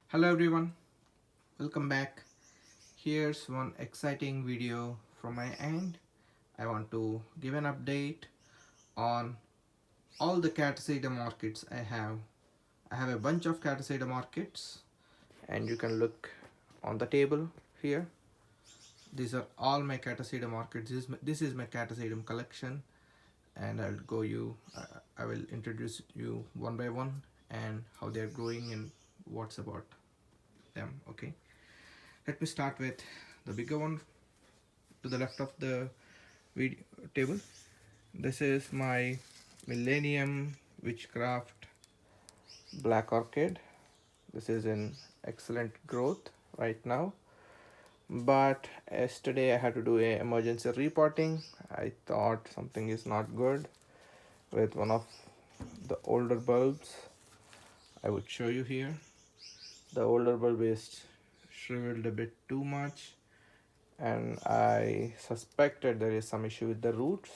Hello everyone, welcome back. Here's one exciting video from my end. I want to give an update on all the Catasetum orchids I have. I have a bunch of Catasetum orchids and you can look on the table here. These are all my Catasetum orchids. This is my Catasetum collection, and I will introduce you one by one and how they're growing and what's about them. Okay, let me start with the bigger one to the left of the video table. This is my Millennium Witchcraft Black Orchid. This is in excellent growth right now, but yesterday I had to do a emergency repotting. I thought something is not good with one of the older bulbs. I would show you here. The older bulb is shriveled a bit too much, and I suspected there is some issue with the roots.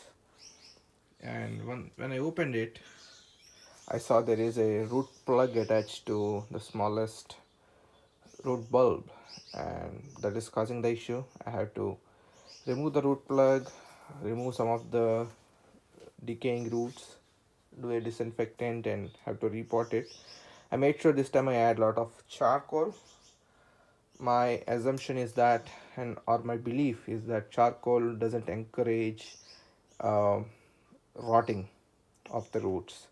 And when I opened it, I saw there is a root plug attached to the smallest root bulb, and that is causing the issue. I have to remove the root plug, remove some of the decaying roots, do a disinfectant, and have to repot it. I made sure this time I add a lot of charcoal. My assumption is that, or my belief is that charcoal doesn't encourage uh, rotting of the roots.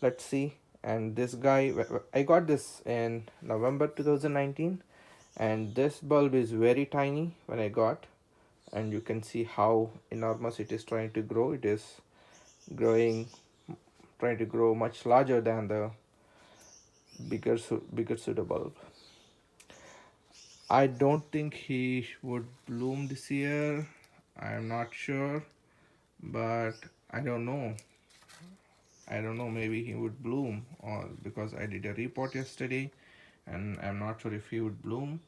Let's see. And this guy, I got this in November 2019, and this bulb is very tiny when I got, and you can see how enormous it is trying to grow. It is growing, trying to grow much larger than the bigger pseudo bulb. I don't think he would bloom this year. I'm not sure, but I don't know. Maybe he would bloom, or because I did a report yesterday and I'm not sure if he would bloom.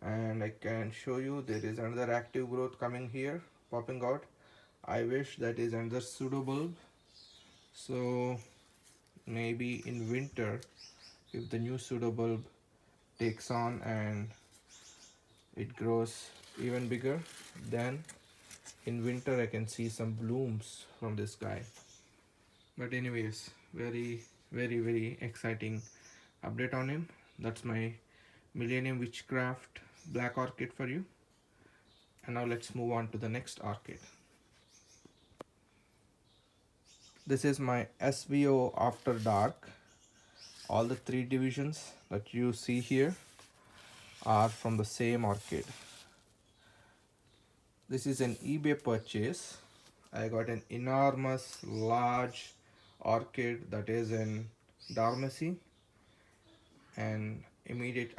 And I can show you there is another active growth coming here, popping out. I wish that is another pseudo bulb. So maybe in winter, if the new pseudo bulb takes on and it grows even bigger, then in winter I can see some blooms from this guy. But anyways, very exciting update on him. That's my Millennium Witchcraft Black Orchid for you. And now let's move on to the next orchid. This is my SVO After Dark. All the three divisions that you see here are from the same orchid. This is an eBay purchase. I got an enormous large orchid that is in dormancy, and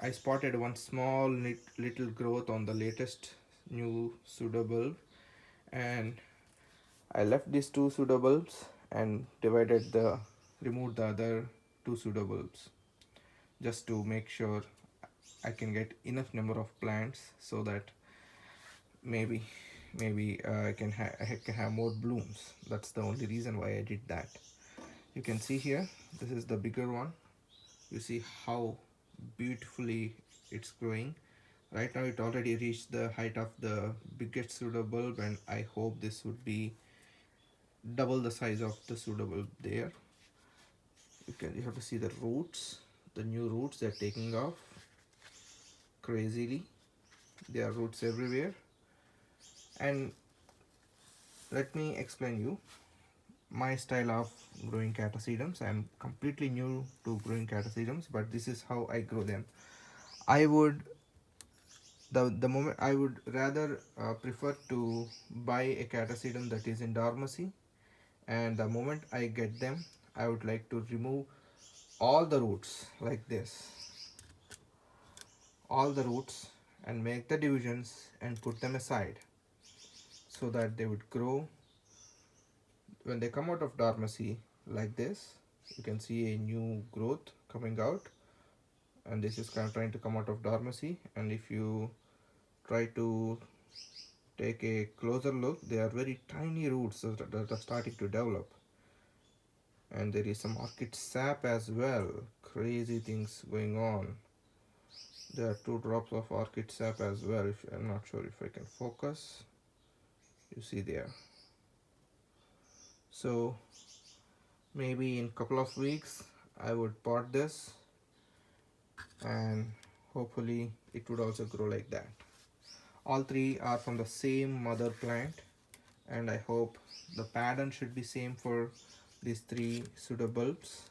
I spotted one small little growth on the latest new pseudo bulb, and I left these two pseudo bulbs and removed the other two pseudo bulbs just to make sure I can get enough number of plants so that maybe I can have more blooms. That's the only reason why I did that. You can see here, this is the bigger one. You see how beautifully it's growing. Right now it already reached the height of the biggest pseudo bulb, and I hope this would be double the size of the pseudo bulb there. You have to see the roots, the new roots. They're taking off crazily. There are roots everywhere. And let me explain you my style of growing catasetums. I'm completely new to growing catasetums, but this is how I grow them. I would the moment I would rather prefer to buy a catasetum that is in dormancy, and the moment I get them, I would like to remove all the roots like this, all the roots, and make the divisions and put them aside so that they would grow. When they come out of dormancy like this, you can see a new growth coming out, and this is kind of trying to come out of dormancy. And if you try to take a closer look, they are very tiny roots that are starting to develop, and there is some orchid sap as well. Crazy things going on. There are 2 drops of orchid sap as well. If I'm not sure if I can focus, you see there. So maybe in couple of weeks I would pot this, and hopefully it would also grow like that. All three are from the same mother plant, and I hope the pattern should be same for these 3 pseudobulbs.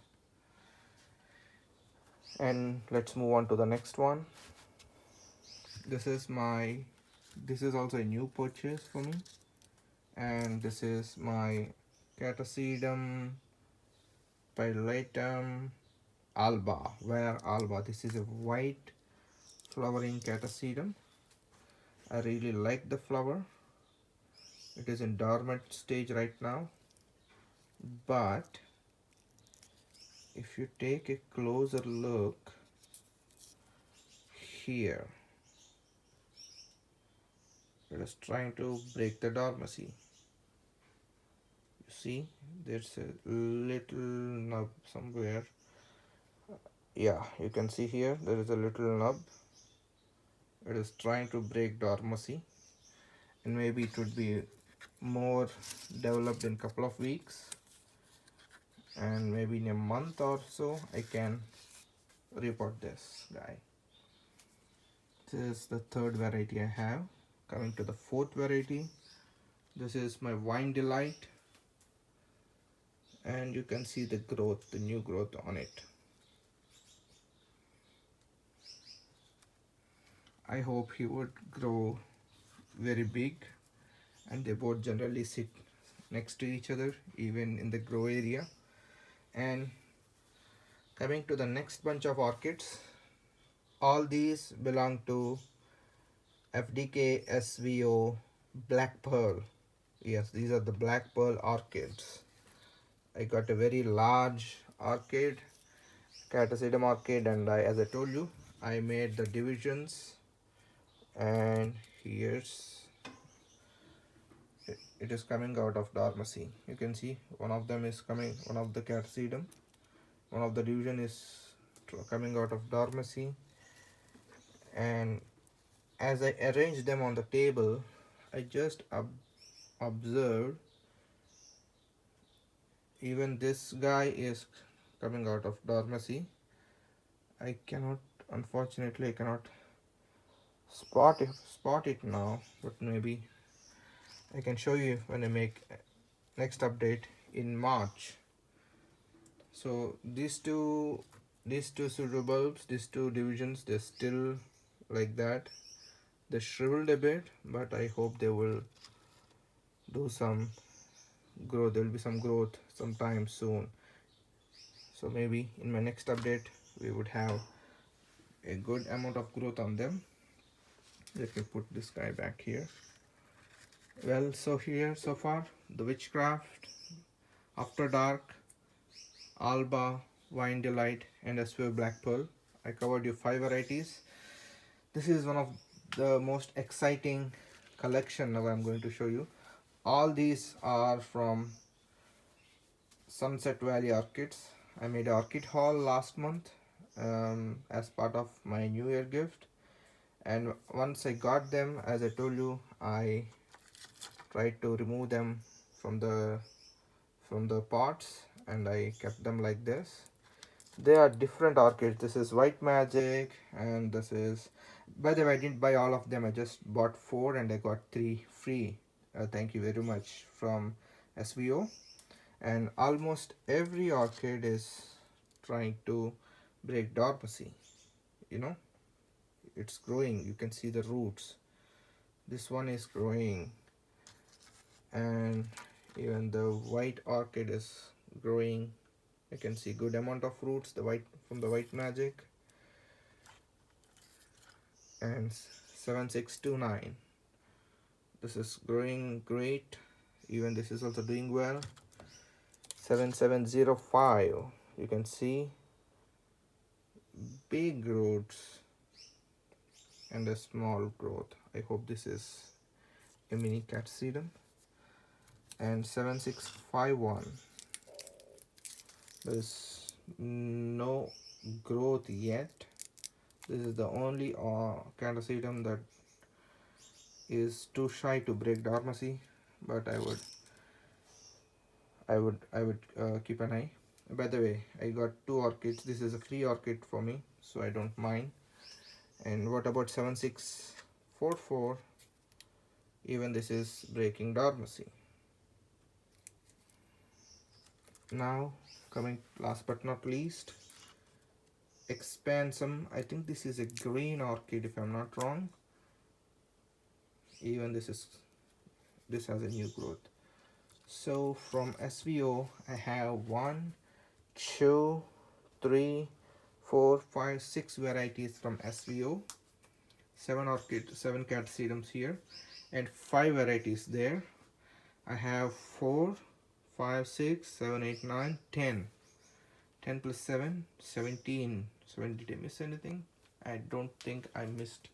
And let's move on to the next one. This is also a new purchase for me, and this is my Catasetum pileatum alba. Where alba? This is a white flowering Catasetum. I really like the flower. It is in dormant stage right now, but if you take a closer look here, it is trying to break the dormancy. You see, there's a little nub somewhere. Yeah, you can see here there is a little nub. It is trying to break dormancy, and maybe it would be more developed in couple of weeks, and maybe in a month or so I can repot this guy. This is the 3rd variety I have. Coming to the 4th variety, this is my Wine Delight, and you can see the growth, the new growth on it. I hope he would grow very big, and they both generally sit next to each other even in the grow area. And coming to the next bunch of orchids, all these belong to FDK SVO Black Pearl. Yes, these are the Black Pearl orchids. I got a very large orchid, Catasetum orchid, and as I told you, I made the divisions, and here's it is coming out of dormancy. You can see one of them is coming, one of the Catasetum, one of the division is coming out of dormancy. And as I arranged them on the table, I just observed even this guy is coming out of dormancy. Unfortunately I cannot spot it now, but maybe I can show you when I make next update in March. So these two pseudobulbs, these 2 divisions, they're still like that. They shriveled a bit, but I hope they will do some growth. There will be some growth sometime soon. So maybe in my next update we would have a good amount of growth on them. Let me put this guy back here. Well, so here so far the Witchcraft, After Dark, Alba, Wine Delight, and SVO Black Pearl. I covered you 5 varieties. This is one of the most exciting collection now I'm going to show you. All these are from Sunset Valley Orchids. I made an orchid haul last month as part of my New Year gift, and once I got them, as I told you, I tried to remove them from the pots, and I kept them like this. They are different orchids. This is White Magic, and this is, by the way, I didn't buy all of them. I just bought 4 and I got 3 free. Thank you very much from SVO. And almost every orchid is trying to break dormancy. You know, it's growing. You can see the roots. This one is growing, and even the white orchid is growing. You can see good amount of roots, the white from the White Magic. And 7629, this is growing great. Even this is also doing well. 7705, you can see big roots and a small growth. I hope this is a mini Catasetum. And 7651, there is no growth yet, This is the only Catasetum that is too shy to break dormancy, but I would keep an eye. By the way, I got two orchids. This is a free orchid for me, so I don't mind. And what about 7644? Even this is breaking dormancy. Now, coming last but not least, expansum. I think this is a green orchid if I'm not wrong. Even this has a new growth. So from SVO I have 1, 2, 3, 4, 5, 6 varieties from SVO, 7 catasetums here, and 5 varieties there. I have 4, 5, 6, 7, 8, 9, 10. 10 plus 7, 17. Did I miss anything? I don't think I missed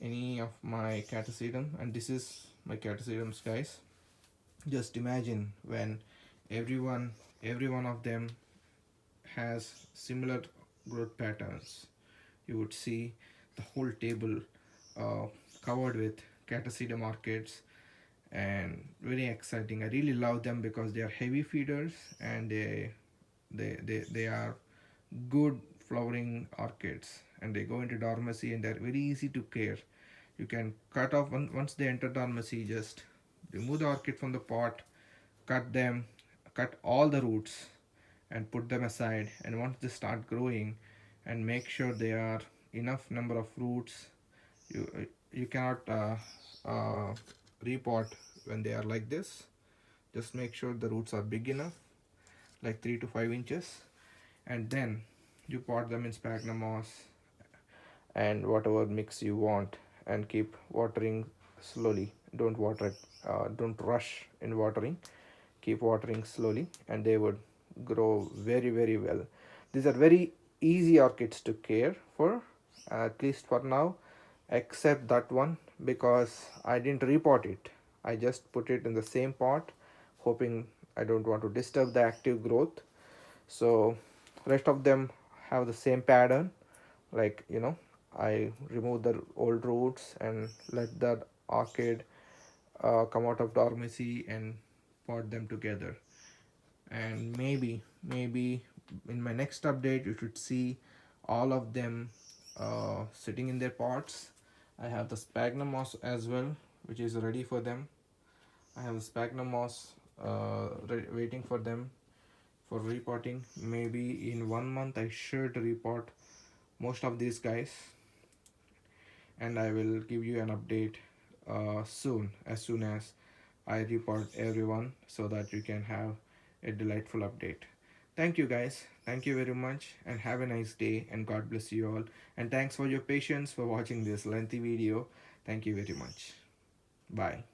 any of my catasetum, and this is my catasetums, guys. Just imagine when everyone every one of them has similar growth patterns. You would see the whole table uh, covered with catasetum orchids, and very exciting. I really love them because they are heavy feeders, and they are good flowering orchids, and they go into dormancy, and they're very easy to care. You can cut off once they enter dormancy. Just remove the orchid from the pot, cut them, cut all the roots, and put them aside. And once they start growing, and make sure they are enough number of roots. You cannot repot when they are like this. Just make sure the roots are big enough, like 3 to 5 inches, and then you pot them in sphagnum moss and whatever mix you want, and keep watering slowly. Don't water it, don't rush in watering. Keep watering slowly, and they would grow very, very well. These are very easy orchids to care for, at least for now, except that one, because I didn't repot it. I just put it in the same pot, hoping I don't want to disturb the active growth. So rest of them have the same pattern, like, I remove the old roots and let the orchid come out of dormancy and pot them together. And maybe in my next update you should see all of them sitting in their pots. I have the sphagnum moss as well, which is ready for them. I have the sphagnum moss waiting for them for repotting. Maybe in 1 month I should repot most of these guys, and I will give you an update soon, as soon as I report everyone, so that you can have a delightful update. Thank you, guys. Thank you very much, and have a nice day, and God bless you all. And thanks for your patience for watching this lengthy video. Thank you very much. Bye.